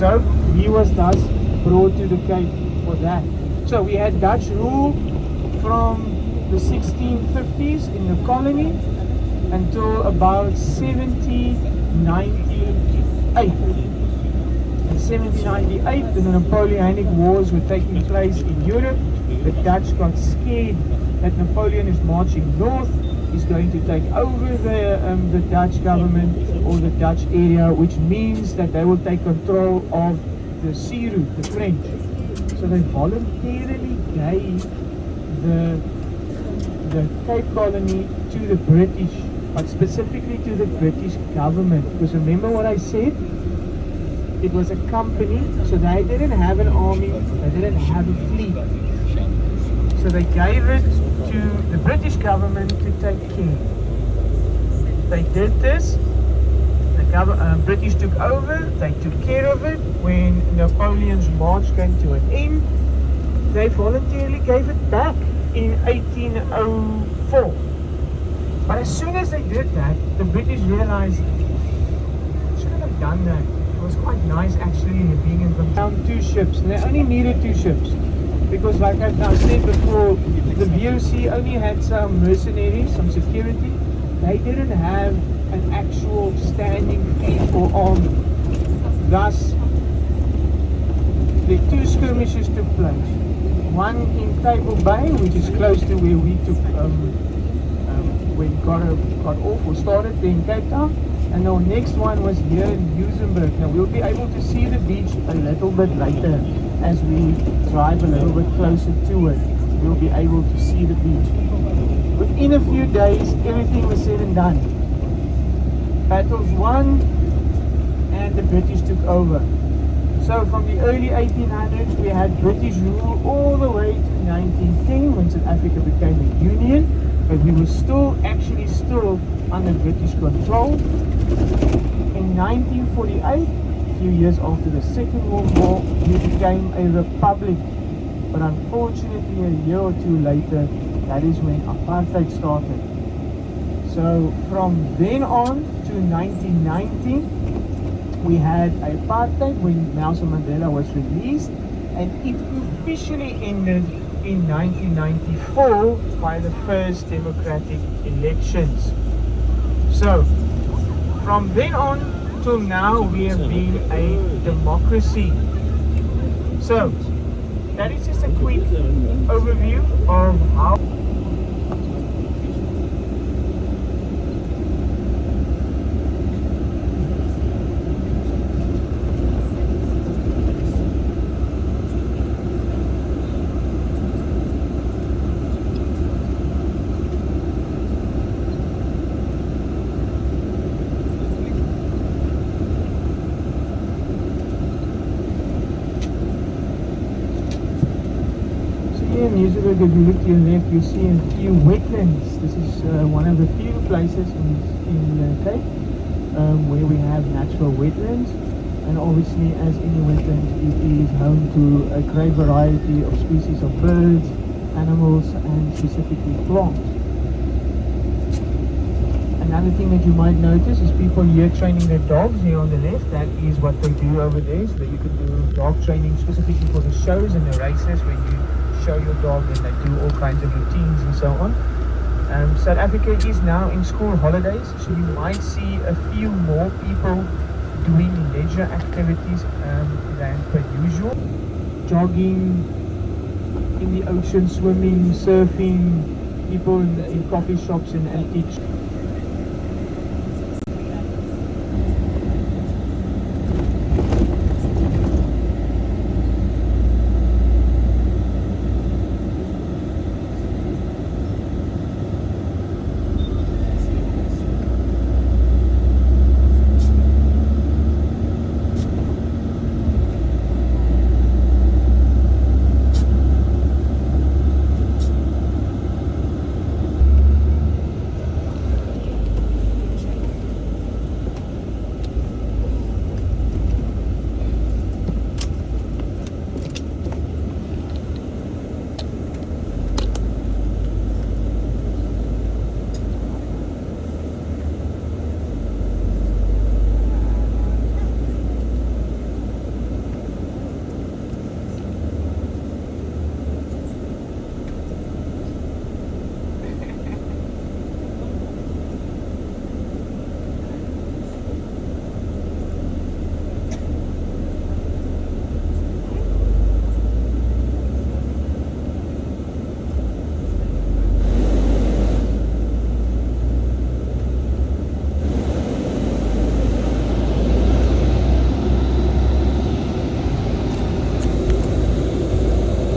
So he was thus brought to the Cape for that. So we had Dutch rule from the 1650s in the colony until about 1798. In 1798, the Napoleonic Wars were taking place in Europe. The Dutch got scared that Napoleon is marching north, is going to take over the Dutch government or the Dutch area, which means that they will take control of the sea route, the French. So they voluntarily gave the Cape Colony to the British, but specifically to the British government. Because remember what I said? It was a company, so they didn't have an army, they didn't have a fleet. So they gave it to the British government to take care. They did this, the British took over, they took care of it. When Napoleon's march came to an end, they voluntarily gave it back in 1804. But as soon as they did that, the British realized they shouldn't have done that. It was quite nice actually being in control. Found 2 ships, and they only needed 2 ships. Because like I've now said before, the VOC only had some mercenaries, some security. They didn't have an actual standing fleet or army. Thus, the 2 skirmishes took place. One in Table Bay, which is close to where we took, where we got off or started there in Cape Town. And our next one was here in Muizenberg. Now we'll be able to see the beach a little bit later as we drive a little bit closer to it. We'll be able to see the beach. Within a few days, everything was said and done. Battles won, and the British took over. So from the early 1800s, we had British rule all the way to 1910 when South Africa became a union, but we were still under British control. In 1948, a few years after the Second World War, we became a republic. But unfortunately, a year or 2 later, that is when apartheid started. So from then on to 1990, we had apartheid when Nelson Mandela was released, and it officially ended in 1994 by the first democratic elections. So from then on till now, we have been a democracy. So that is just a quick overview of how If you look to your left, you see a few wetlands. This is one of the few places in Cape where we have natural wetlands, and obviously as any wetland, it is home to a great variety of species of birds, animals, and specifically plants. Another thing that you might notice is people here training their dogs here on the left. That is what they do over there, so that you can do dog training specifically for the shows and the races where you show your dog and they do all kinds of routines and so on. South Africa is now in school holidays, so you might see a few more people doing leisure activities than per usual. Jogging, in the ocean, swimming, surfing, people in coffee shops and antique.